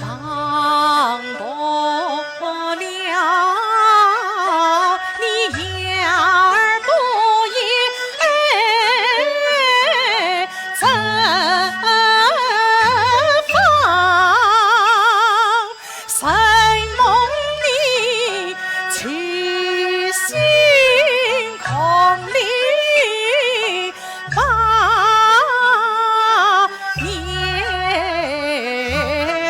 放过了你言而不言，怎放？谁梦里去心空里把夜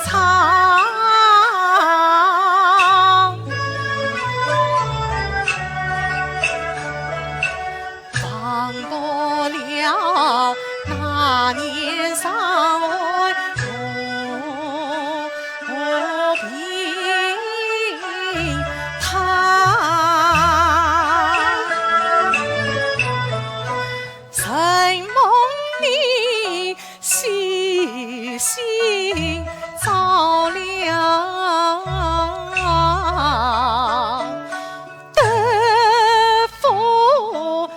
藏，放过了那年少我病榻，谁梦里细心照料德福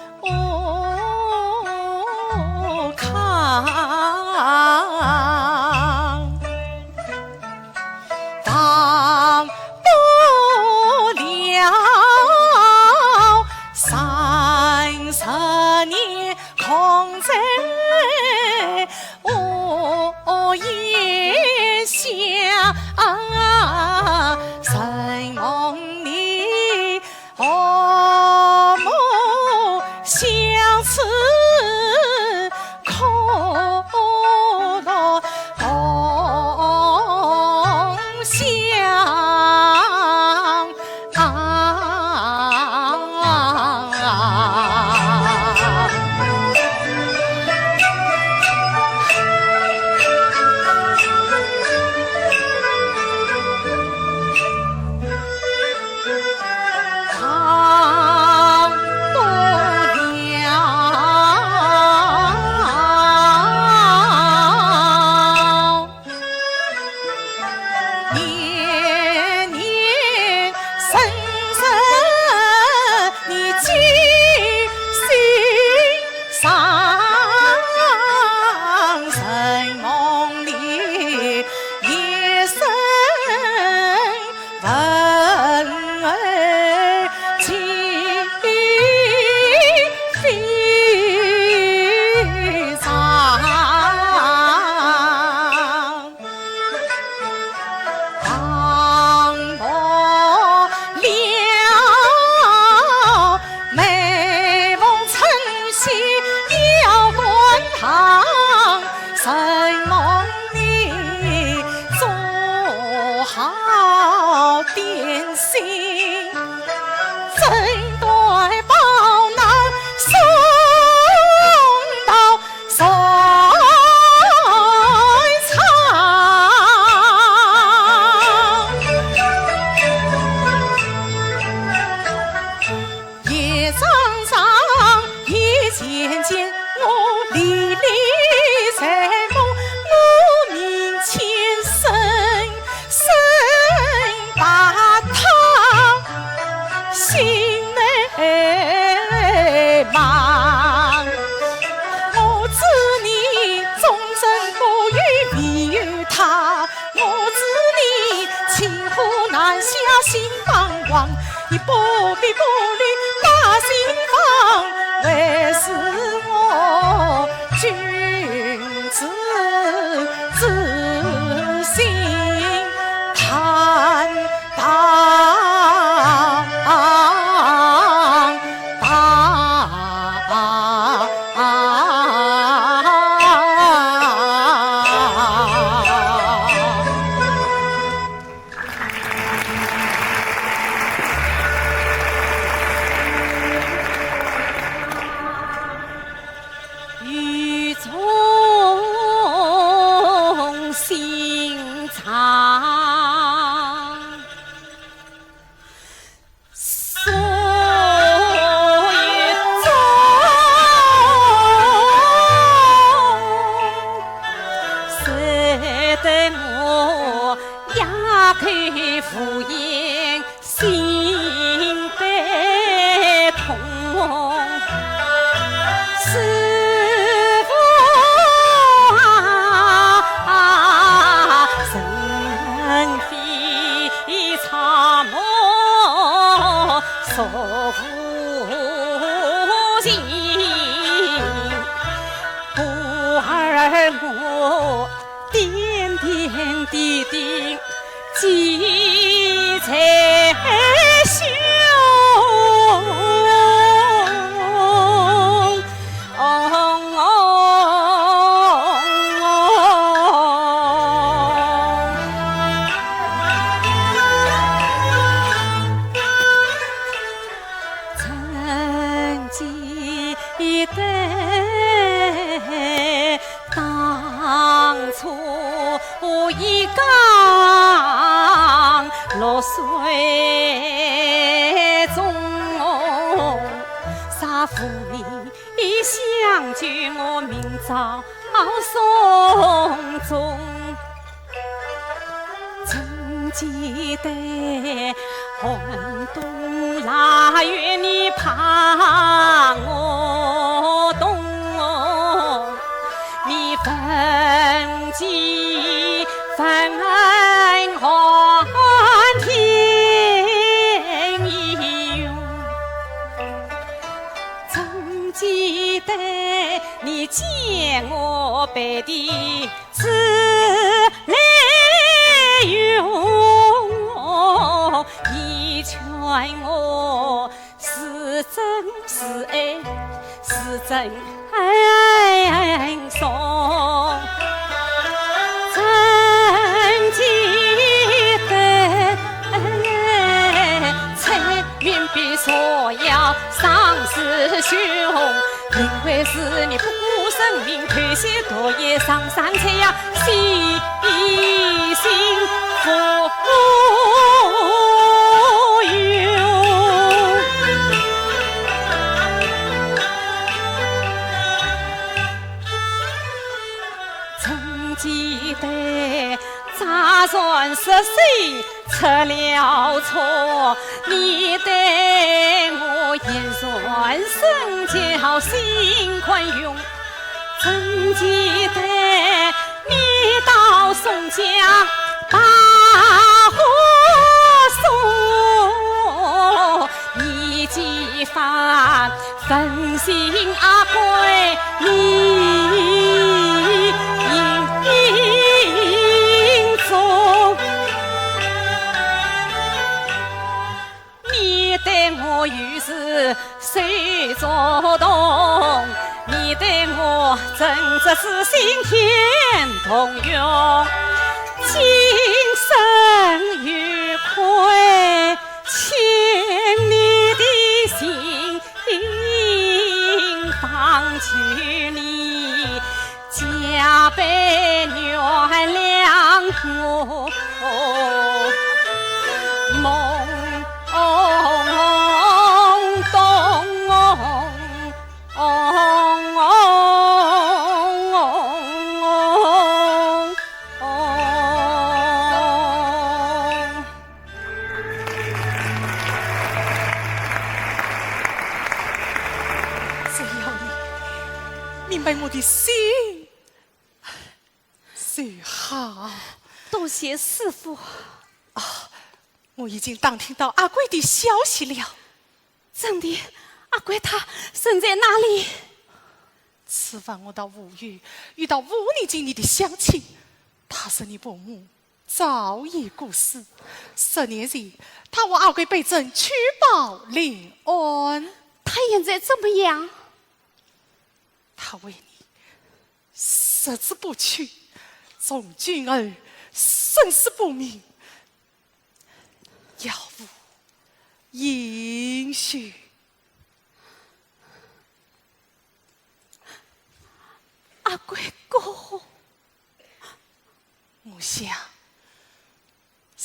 康，当不了30年空在我眼下，谁梦里和睦相思，可乐同享。谁梦里做好点心，正对宝囊送到水厂，夜长长，夜渐渐，我历历在梦，我面前生把他心内忙。我知你终身不渝唯有他，我知你骑虎难下心惶惶，你不必顾虑大心房，为是我君子之心坦荡荡。雨中心肠，岁月中谁得我哑口无言，心悲痛。是否人弟弟记在胸。水中杀父你相聚，我明朝送终。曾记得寒冬腊月，你怕我冻，你分几分寒天一用。曾记得你见我背的是泪涌，你劝我是真是爱，是真送。曾记得彩云比索要上师兄，因为是你不顾生命推卸多业上山才呀细心服用。曾记得乍算10岁出了错，你对我言算身教心宽容。曾记得你到宋江把火送，你几番分心阿贵你营中，你对我于是谁作动，你对我真的是心田同用，今生有愧欠你的心，放弃你加倍原谅我梦明白我的心，最好。多谢师父。我已经打听到阿贵的消息了。真的？阿贵他身在哪里？此番我到吴越遇到吴尼经你的乡亲，他是你伯母，早已过世。10年前，他和阿贵被朕取保临安。他现在怎么样？他为你矢志不屈，从君儿生死不明，要无应许。阿贵哥，我想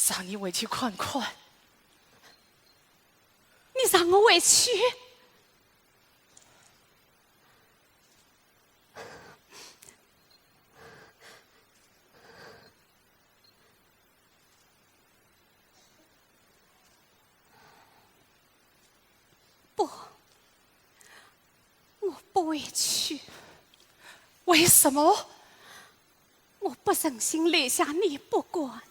让你回去看看。你让我回去？不，我不回去。为什么？我不忍心留下你不管，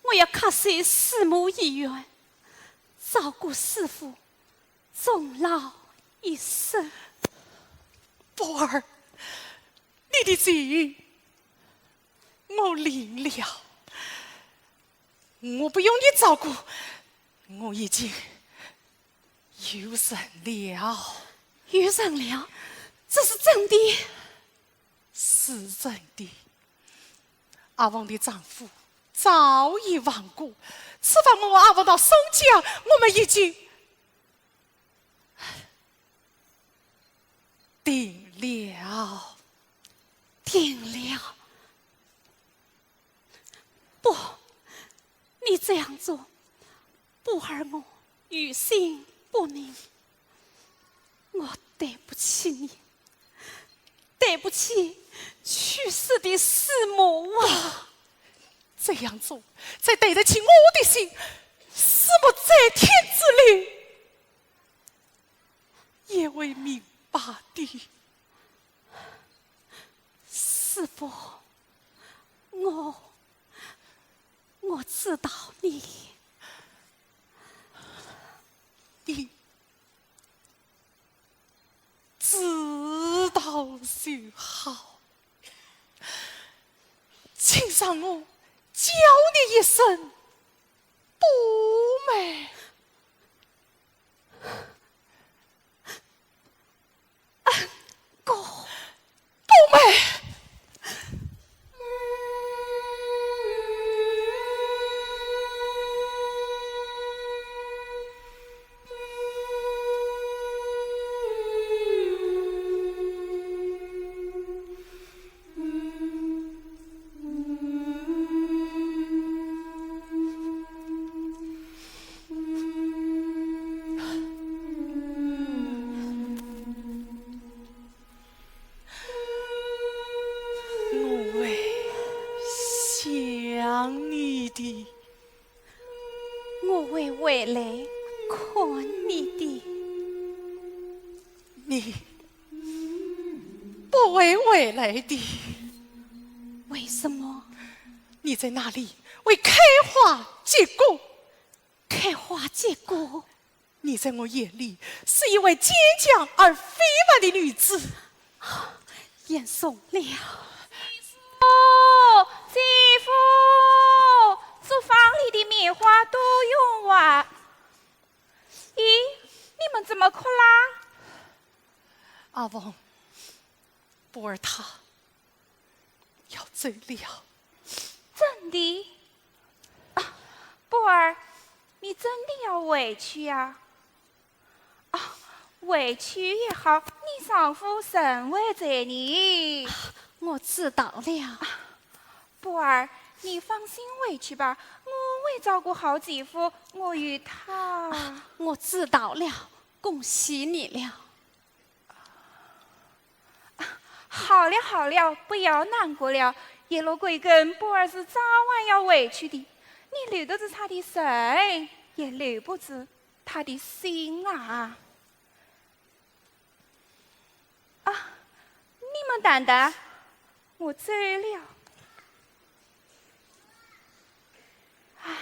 我要恪守师母遗愿，照顾师父终老一生。波儿，你的旨意我领了。我不用你照顾，我已经有人了。有人了，这是真的？是真的。阿旺的丈夫早已亡故，此番我阿旺到松江，我们已经定了。定了。不，你这样做，不儿我于心不宁。我对不起你，对不起去世的师母啊！这样做才对得起我的心。师母在天之灵，也未明白的。师父，我知道你知道就好。请让我叫你一声不美。哥，不美。我为未来看你的。你不为未来的，为什么？你在那里为开花结果？开花结果？你在我眼里是一位坚强而非凡的女子。言送了。姐夫，厨房里的棉花都用完。咦，你们怎么哭啦？阿旺，波儿他要走了。真的？啊，波儿，你真的要回去呀？啊，回去也好，你丈夫仍会在你。我知道了。波儿，你放心回去吧，我会照顾好姐夫，我与他。我知道了，恭喜你了。好了好了，不要难过了。叶罗贵根波儿是早晚要回去的，你留得住他的神，也留不住他的心啊！啊，你们等等，我走了。唉。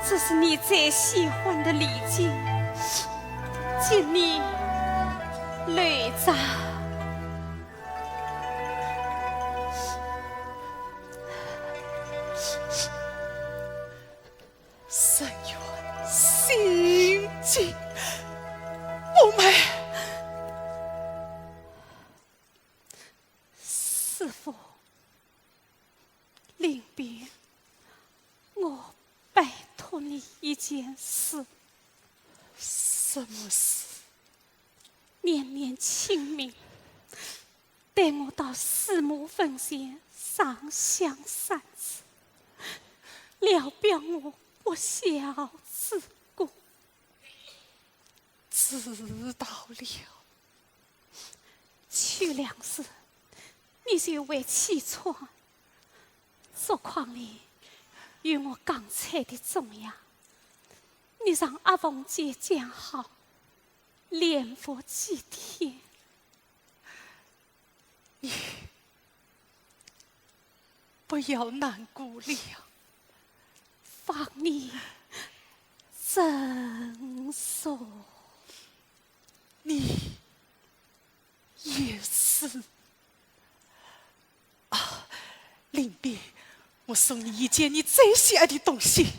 这是你最喜欢的礼金，请你留着。深远心境不美。师父，一件事。什么事？年年清明，带我到师母坟前上香三次，聊表我不孝之过。知道了。去两时，你就为起床，状况里与我刚才的重样，你让阿凤姐讲好，连佛几天。你不要难过了，放你真说。你也是啊，林斌，我送你一件你最喜爱的东西。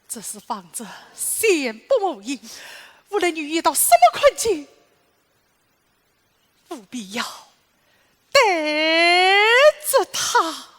这是放着先不谋应，无论你遇到什么困境，务必要带着它。